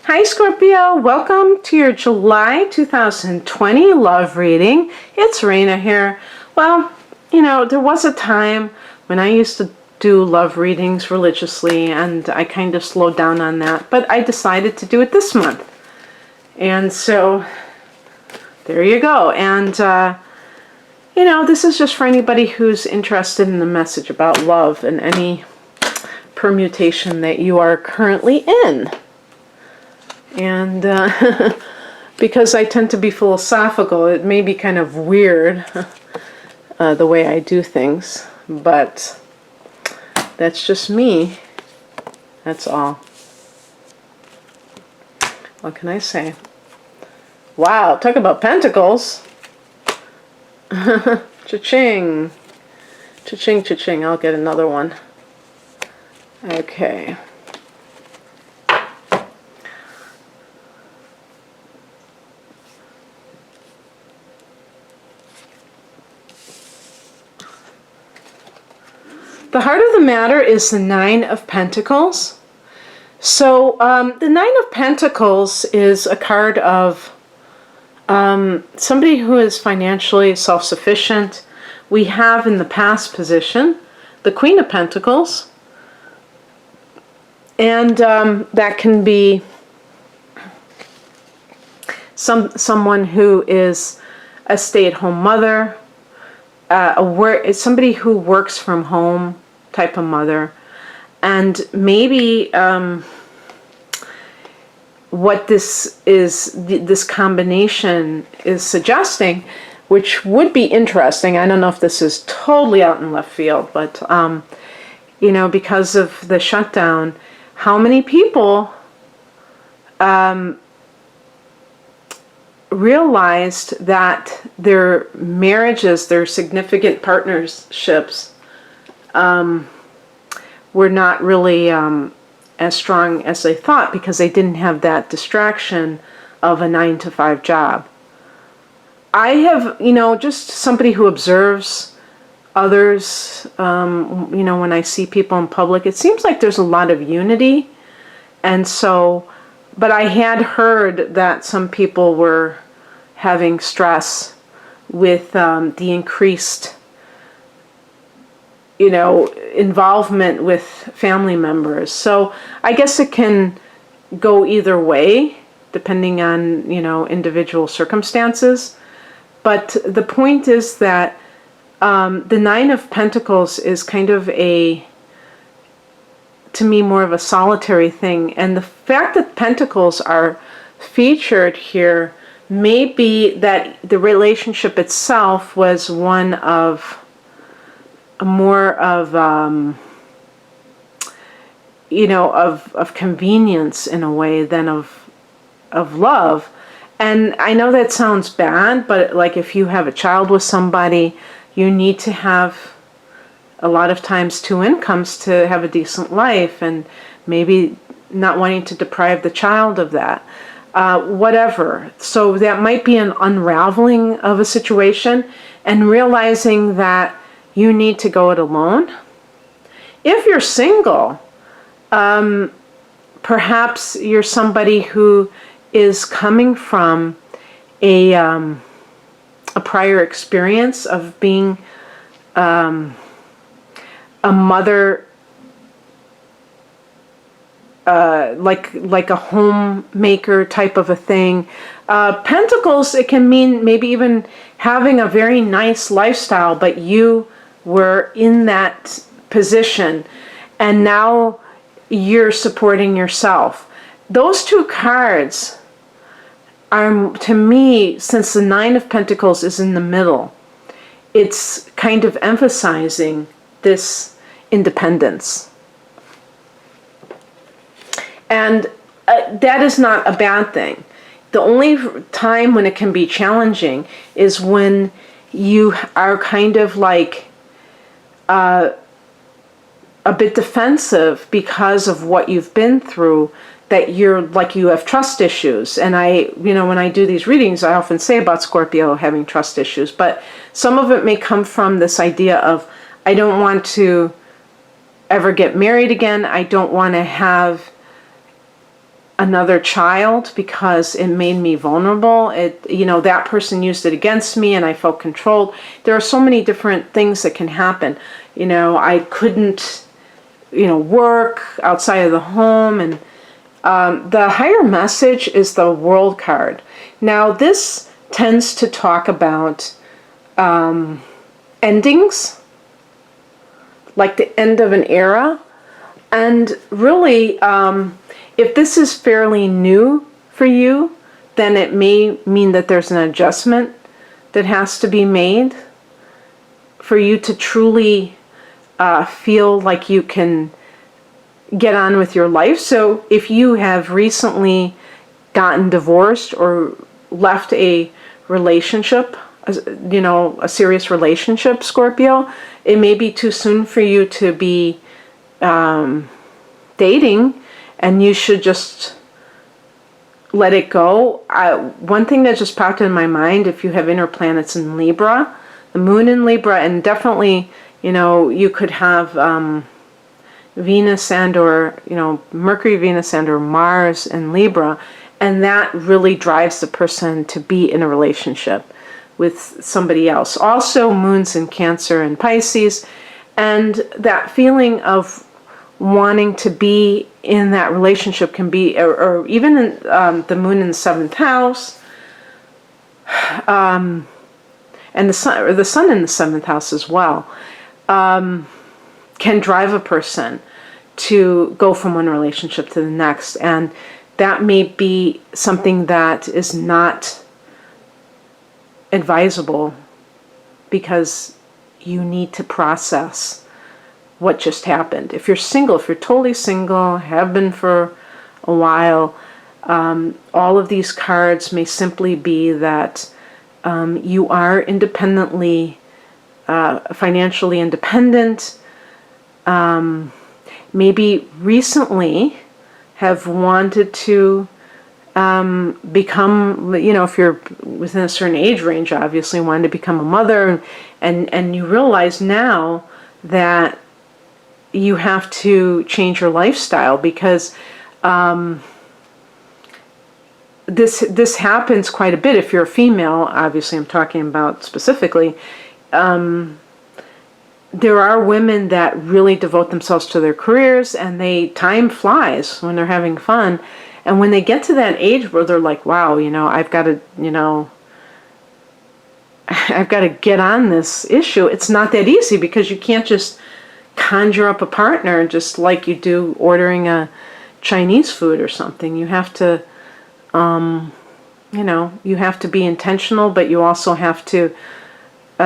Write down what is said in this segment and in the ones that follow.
Hi Scorpio, welcome to your July 2020 love reading. It's Raina here. Well, there was a time when I used to do love readings religiously and I kind of slowed down on that, but I decided to do it this month. And so there you go. And this is just for anybody who's interested in the message about love and any permutation that you are currently in. And because I tend to be philosophical, it may be kind of weird the way I do things, but that's just me. That's all. What can I say? Wow, talk about pentacles. Cha-ching. Cha-ching, cha-ching. I'll get another one. Okay. The heart of the matter is the Nine of Pentacles. So the Nine of Pentacles is a card of somebody who is financially self-sufficient. We have in the past position the Queen of Pentacles. And that can be someone who is a stay-at-home mother, somebody who works from home type of mother, and maybe what this combination is suggesting, which would be interesting. I don't know if this is totally out in left field, but because of the shutdown, how many people realized that their marriages, their significant partnerships, were not really as strong as they thought because they didn't have that distraction of a 9-to-5 job. I have, just somebody who observes others, when I see people in public, it seems like there's a lot of unity. And so, but I had heard that some people were having stress with the increased involvement with family members. So I guess it can go either way depending on, individual circumstances. But the point is that the Nine of Pentacles is kind of to me, more of a solitary thing. And the fact that Pentacles are featured here may be that the relationship itself was one of more of of convenience in a way than of love. And I know that sounds bad, but like if you have a child with somebody, you need to have a lot of times two incomes to have a decent life, and maybe not wanting to deprive the child of that. Whatever. So that might be an unraveling of a situation and realizing that you need to go it alone. If you're single, perhaps you're somebody who is coming from a prior experience of being a mother, like a homemaker type of a thing. Pentacles, it can mean maybe even having a very nice lifestyle, but you were in that position and now you're supporting yourself. Those two cards are, to me, since the Nine of Pentacles is in the middle, it's kind of emphasizing this independence. And that is not a bad thing. The only time when it can be challenging is when you are kind of like a bit defensive because of what you've been through, that you're like you have trust issues. And when I do these readings, I often say about Scorpio having trust issues, but some of it may come from this idea of, I don't want to ever get married again. I don't want to have another child because it made me vulnerable. That person used it against me and I felt controlled. There are so many different things that can happen. I couldn't, work outside of the home. And the higher message is the World card. Now, this tends to talk about endings, like the end of an era. And really, if this is fairly new for you, then it may mean that there's an adjustment that has to be made for you to truly feel like you can get on with your life. So if you have recently gotten divorced or left a relationship, a serious relationship, Scorpio, it may be too soon for you to be dating, and you should just let it go. One thing that just popped in my mind, if you have inner planets in Libra, the moon in Libra, and definitely, you could have Venus and or, Mercury, Venus and or Mars in Libra, and that really drives the person to be in a relationship with somebody else. Also, moons in Cancer and Pisces, and that feeling of wanting to be in that relationship can be, or even in, the moon in the 7th house, and the sun in the 7th house as well, can drive a person to go from one relationship to the next. And that may be something that is not advisable because you need to process what just happened. If you're single, if you're totally single, have been for a while, all of these cards may simply be that you are independently, financially independent, maybe recently have wanted to become, if you're within a certain age range, obviously wanted to become a mother, and you realize now that you have to change your lifestyle because this happens quite a bit if you're a female. Obviously, I'm talking about specifically. There are women that really devote themselves to their careers, and time flies when they're having fun. And when they get to that age where they're like, wow, I've got to, I've got to get on this issue. It's not that easy because you can't just conjure up a partner just like you do ordering a Chinese food or something. You have to, you have to be intentional, but you also have to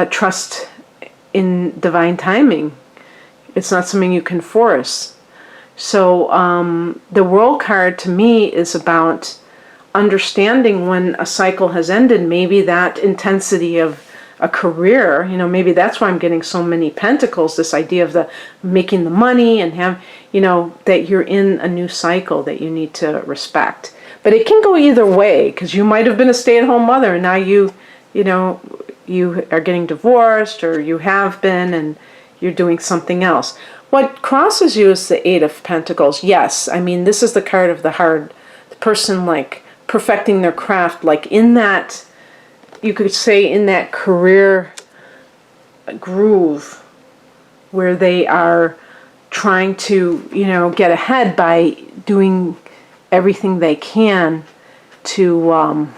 trust in divine timing. It's not something you can force. So the World card to me is about understanding when a cycle has ended, maybe that intensity of a career, maybe that's why I'm getting so many pentacles, this idea of the making the money and have, that you're in a new cycle that you need to respect. But it can go either way, because you might have been a stay-at-home mother and now you are getting divorced, or you have been and you're doing something else. What crosses you is the Eight of Pentacles. Yes, I mean, this is the card of the person like perfecting their craft, like in that, you could say in that career groove where they are trying to, get ahead by doing everything they can to,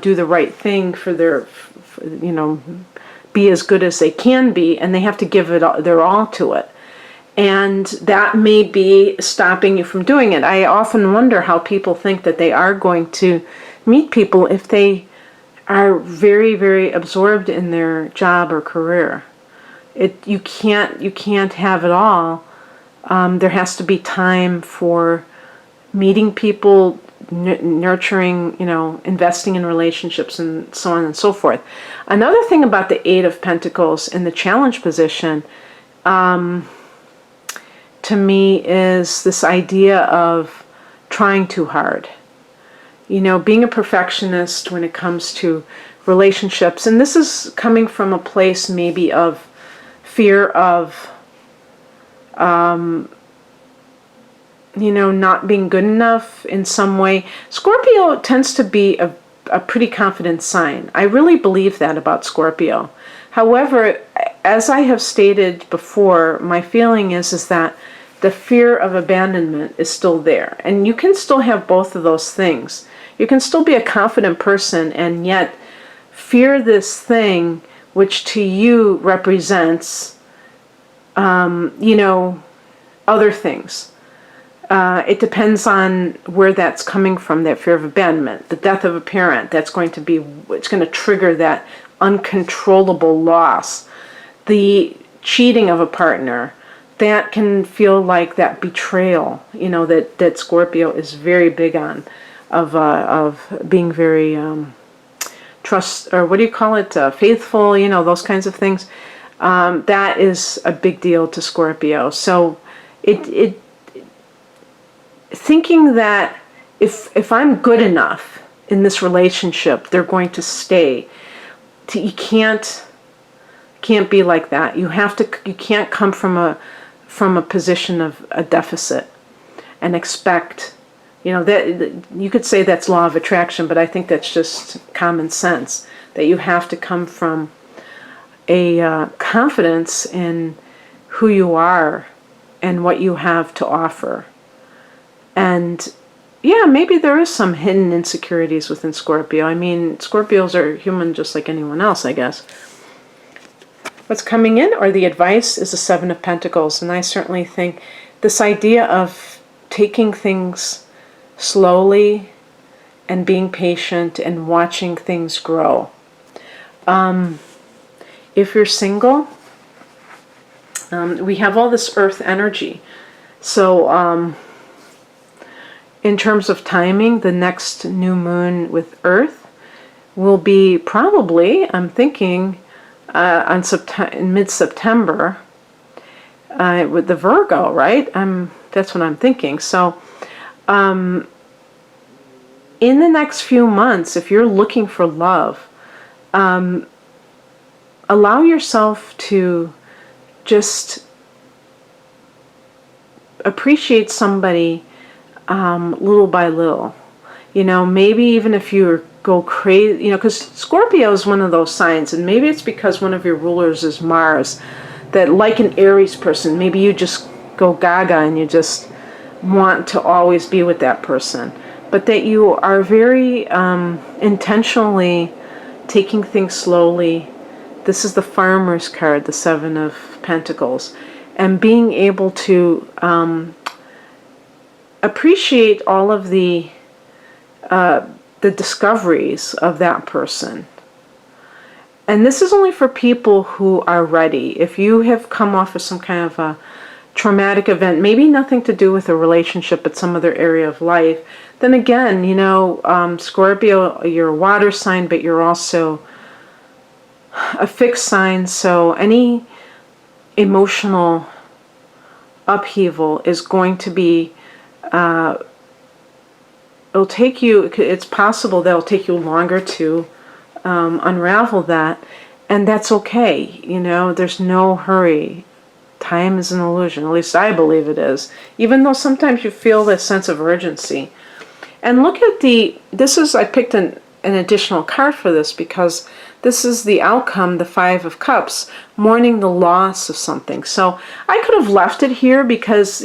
do the right thing for their, be as good as they can be, and they have to give it their all to it. And that may be stopping you from doing it. I often wonder how people think that they are going to meet people if they are very, very absorbed in their job or career. You can't have it all. There has to be time for meeting people, nurturing, investing in relationships, and so on and so forth. Another thing about the Eight of Pentacles in the challenge position, to me, is this idea of trying too hard. Being a perfectionist when it comes to relationships. And this is coming from a place maybe of fear of not being good enough in some way. Scorpio tends to be a pretty confident sign. I really believe that about Scorpio. However, as I have stated before, my feeling is that the fear of abandonment is still there. And you can still have both of those things. You can still be a confident person and yet fear this thing which to you represents, other things. It depends on where that's coming from, that fear of abandonment. The death of a parent, it's going to trigger that uncontrollable loss. The cheating of a partner, that can feel like that betrayal, that Scorpio is very big on, of being very trust, or what do you call it, faithful, those kinds of things. That is a big deal to Scorpio. So it thinking that if I'm good enough in this relationship, they're going to stay. You can't be like that. You can't come from a position of a deficit and expect, that you could say that's law of attraction, but I think that's just common sense, that you have to come from a confidence in who you are and what you have to offer. And yeah, maybe there is some hidden insecurities within Scorpio. I mean, Scorpios are human just like anyone else, I guess. What's coming in, or the advice, is the Seven of Pentacles. And I certainly think this idea of taking things slowly and being patient and watching things grow. If you're single, we have all this earth energy. So in terms of timing, the next new moon with Earth will be probably, I'm thinking, in mid-September with the Virgo, right? That's what I'm thinking. So in the next few months, if you're looking for love, allow yourself to just appreciate somebody little by little. Maybe even if you go crazy, because Scorpio is one of those signs, and maybe it's because one of your rulers is Mars, that like an Aries person, maybe you just go gaga and you just want to always be with that person, but that you are very intentionally taking things slowly. This is the Farmer's card, the Seven of Pentacles, and being able to appreciate all of the discoveries of that person. And this is only for people who are ready. If you have come off of some kind of a traumatic event, maybe nothing to do with a relationship, but some other area of life, then again, Scorpio, you're a water sign, but you're also a fixed sign. So any emotional upheaval is going to be it's possible that it'll take you longer to unravel that, and that's okay. There's no hurry. Time is an illusion, at least I believe it is, even though sometimes you feel this sense of urgency. And look at I picked an additional card for this because this is the outcome, the Five of Cups, mourning the loss of something. So I could have left it here because,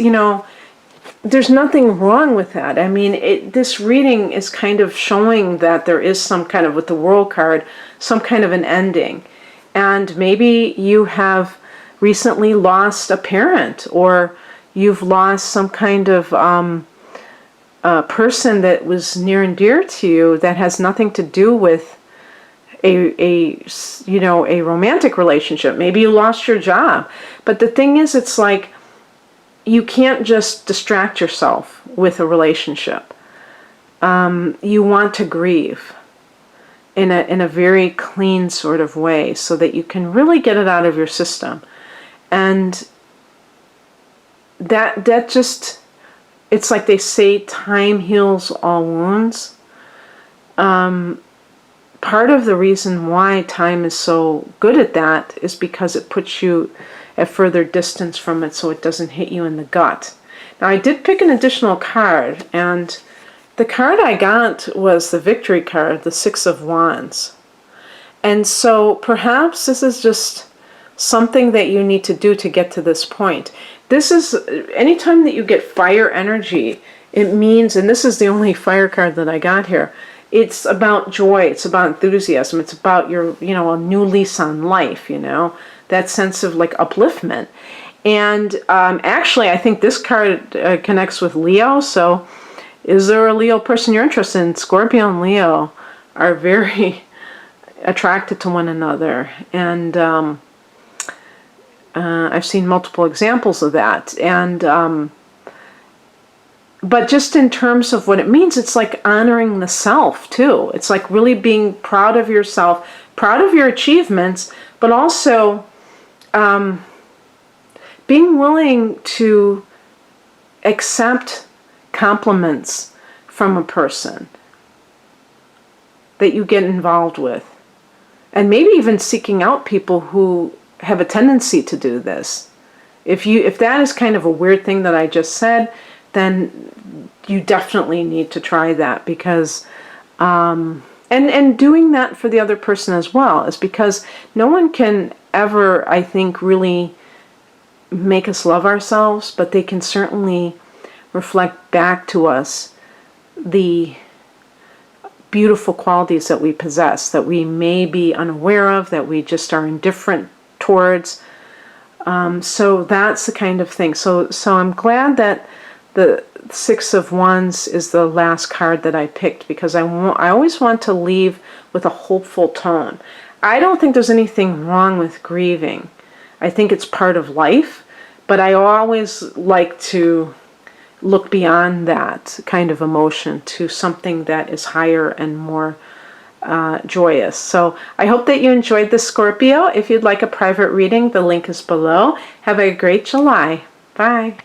there's nothing wrong with that. I mean, this reading is kind of showing that there is some kind of, with the World card, some kind of an ending. And maybe you have recently lost a parent, or you've lost some kind of person that was near and dear to you that has nothing to do with a romantic relationship. Maybe you lost your job. But the thing is, it's like, you can't just distract yourself with a relationship. You want to grieve in a very clean sort of way so that you can really get it out of your system. And that just, it's like they say, time heals all wounds. Part of the reason why time is so good at that is because it puts you at further distance from it so it doesn't hit you in the gut. Now I did pick an additional card, and the card I got was the Victory card, the Six of Wands. And so perhaps this is just something that you need to do to get to this point. This is, anytime that you get fire energy, it means, and this is the only fire card that I got here, it's about joy, it's about enthusiasm, it's about your, a new lease on life, that sense of like upliftment. And actually, I think this card connects with Leo, so is there a Leo person you're interested in? Scorpio and Leo are very attracted to one another, and I've seen multiple examples of that. And but just in terms of what it means, it's like honoring the self too. It's like really being proud of yourself, proud of your achievements, but also being willing to accept compliments from a person that you get involved with. And maybe even seeking out people who have a tendency to do this. If that is kind of a weird thing that I just said, then you definitely need to try that, because and doing that for the other person as well, is because no one can ever, I think, really make us love ourselves, but they can certainly reflect back to us the beautiful qualities that we possess, that we may be unaware of, that we just are indifferent towards. So that's the kind of thing. So I'm glad that the Six of Wands is the last card that I picked, because I always want to leave with a hopeful tone. I don't think there's anything wrong with grieving. I think it's part of life, but I always like to look beyond that kind of emotion to something that is higher and more joyous. So I hope that you enjoyed this, Scorpio. If you'd like a private reading, the link is below. Have a great July. Bye.